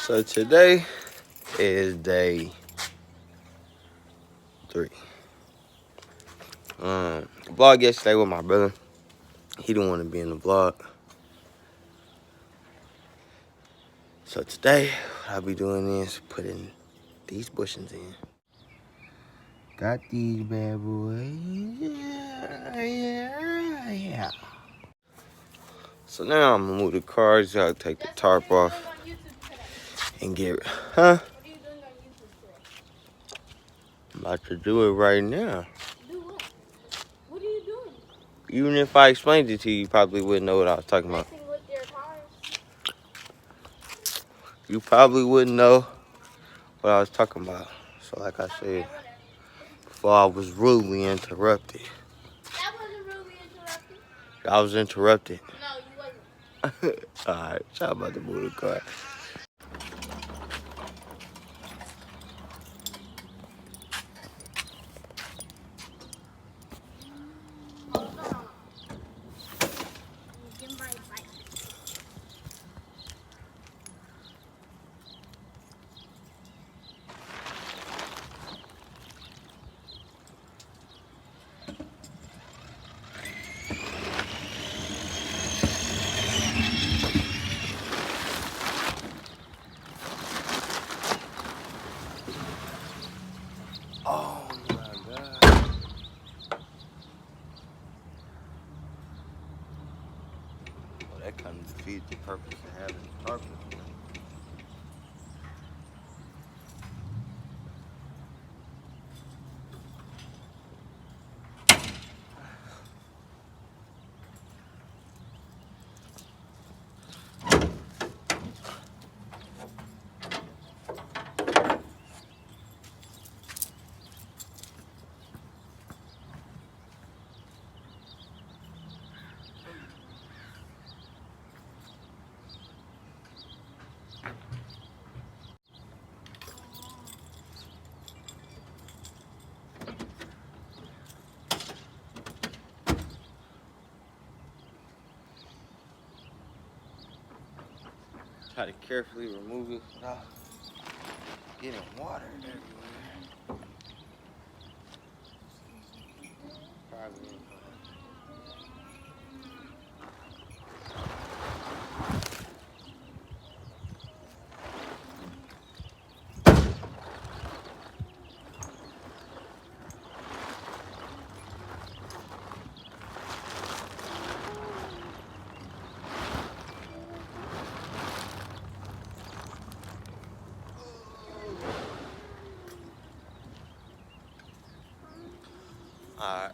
So today is day 3. Vlog yesterday with my brother. He didn't want to be in the vlog. So today, what I'll be doing is putting these bushings in. Got these bad boys. Yeah. So now I'm gonna move the cars out, take the tarp off, and get. Huh? What are you doing on YouTube today? I'm about to do it right now. Do what? What are you doing? Even if I explained it to you, you probably wouldn't know what I was talking about. Messing with your tires. You probably wouldn't know what I was talking about. So like I said, before I was rudely interrupted. That wasn't rudely interrupted. I was interrupted. No, you wasn't. Alright, so I'm about to move the car. Hold on. Give my bike. Oh my God. Well, that kind of defeats the purpose of having the carpet. Try to carefully remove it without getting water everywhere. Probably. Alright.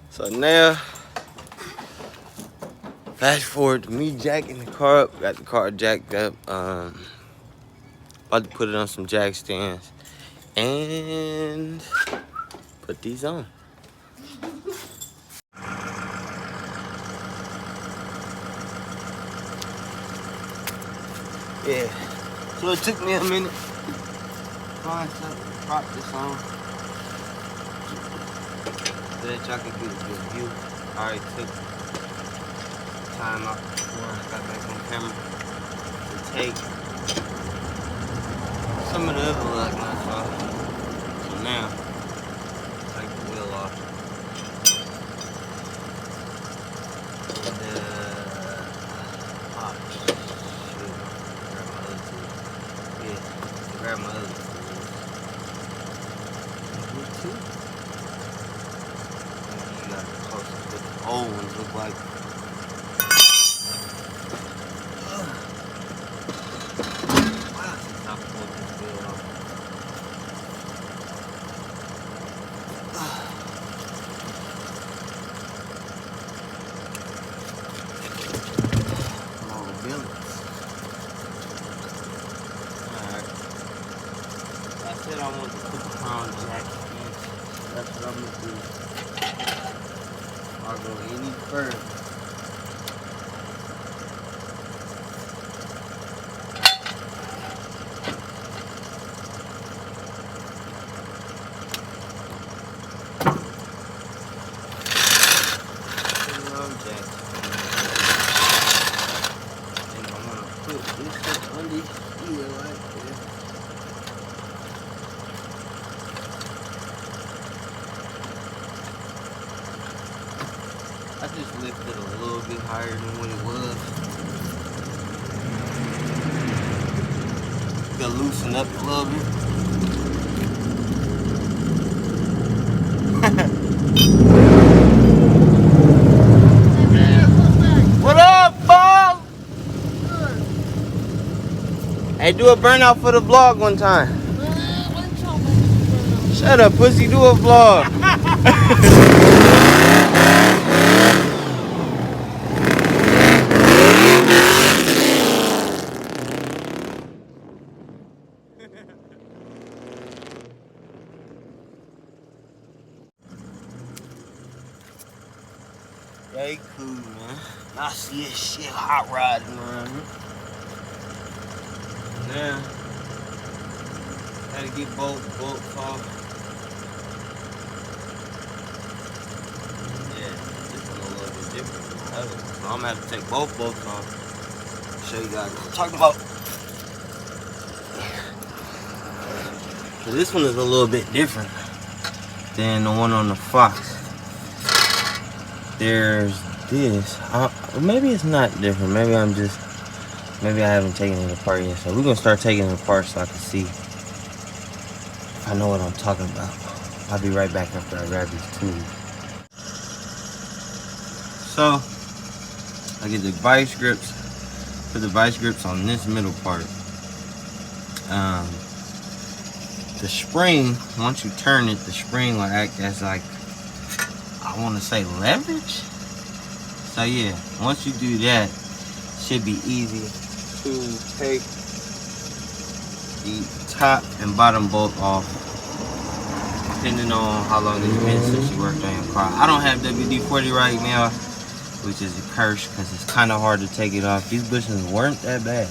So now, fast forward to me jacking the car up. Got the car jacked up. About to put it on some jack stands and put these on. Yeah. So it took me a minute to find something to prop this on so that y'all could get a good view. I already took time out before I got back on camera to take some of the other lug nuts off. So now, take the wheel off. And grab my other tools. You got close to what the old ones look like. I want to put the pound jack in. That's what I'm gonna do. I'll go any further. I just lifted it a little bit higher than what it was. Gotta loosen up a little bit. What up, Bob? Hey, do a burnout for the vlog one time. Shut up, pussy. Do a vlog. Yeah, he cool, man. I see his shit hot riding around here. Yeah. Gotta get both bolts off. Yeah, this one a little bit different from the other one. So I'm gonna have to take both bolts off. Show you guys what I'm talking about. So this one is a little bit different than the one on the Fox. There's this. Maybe it's not different. Maybe I haven't taken it apart yet. So we're gonna start taking it apart so I can see if I know what I'm talking about. I'll be right back after I grab these tools. So I get the vice grips. Put the vice grips on this middle part. The spring, once you turn it, the spring will act as like, I want to say leverage. So yeah, once you do that, it should be easy to take the top and bottom bolt off, depending on how long it's been since you worked on your car. I don't have WD-40 right now, which is a curse because it's kind of hard to take it off. These bushings weren't that bad,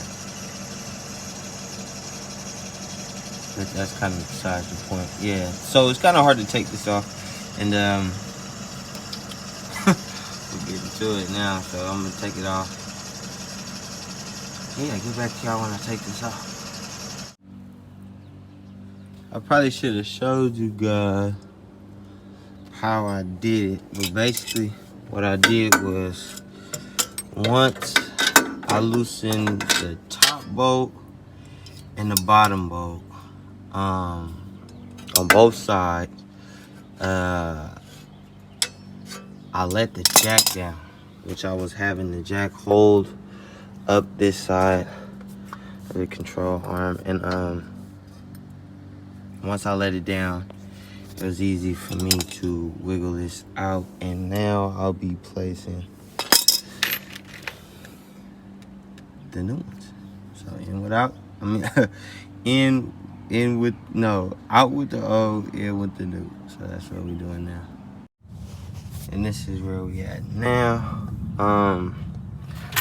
but that's kind of besides the point. Yeah, so it's kind of hard to take this off, and we're getting to it now, so I'm gonna take it off. Yeah, get back to y'all when I take this off. I probably should have showed you guys how I did it, but basically what I did was, once I loosened the top bolt and the bottom bolt on both sides, I let the jack down, which I was having the jack hold up this side of the control arm, and once I let it down, it was easy for me to wiggle this out, and now I'll be placing the new ones. So in without, I mean out with the old, in with the new. So that's what we're doing now. And this is where we at now. I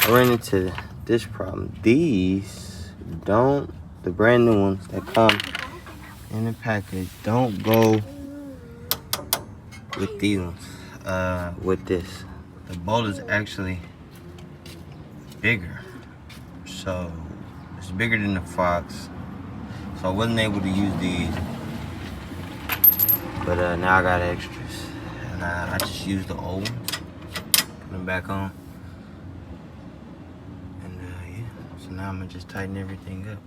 ran into this problem. These don't, the brand new ones that come in the package don't go with these ones. With this, the bolt is actually bigger, so it's bigger than the Fox. So I wasn't able to use these, but now I got extras, and I just used the old ones, put them back on, and yeah. So now I'm gonna just tighten everything up.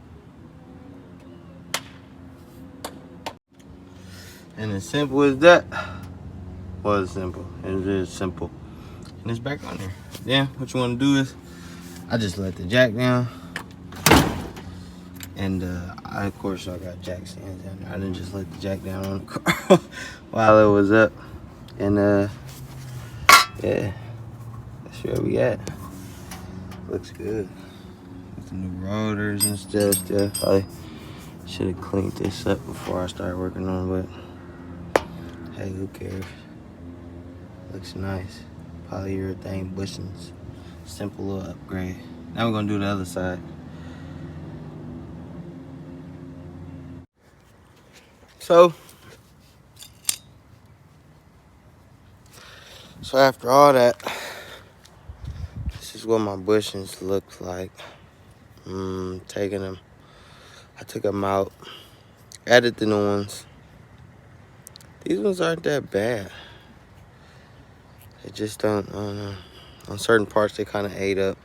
And as simple as that. Well, it's simple. It is simple. And it's back on there. Then what you want to do is, I just let the jack down. And of course I got jack stands down there. I didn't just let the jack down on the car while it was up. And yeah, that's where we at. Looks good. With the new rotors and stuff. I should have cleaned this up before I started working on it, but hey, who cares? Looks nice. polyurethane bushings. Simple little upgrade. Now we're gonna do the other side. So after all that, this is what my bushings look like. Taking them, I took them out, added the new ones. These ones aren't that bad. They just don't, I don't know. On certain parts, they kind of ate up.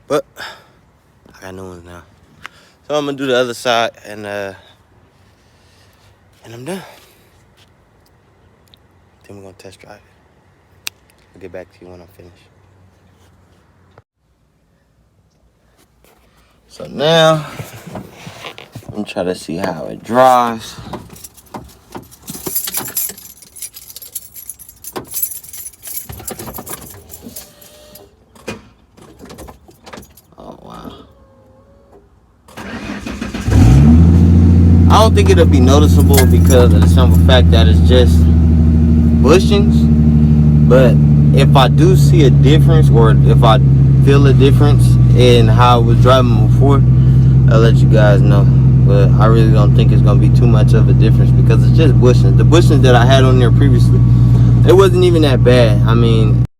But I got new ones now. So I'm gonna do the other side, and I'm done. Then we're gonna test drive it. I'll get back to you when I finish. So now, I'm gonna try to see how it drives. Oh, wow. I don't think it'll be noticeable because of the simple fact that it's just bushings. But if I do see a difference, or if I feel a difference in how I was driving before, I'll let you guys know. But I really don't think it's gonna be too much of a difference because it's just bushings. The bushings that I had on there previously, it wasn't even that bad. I mean,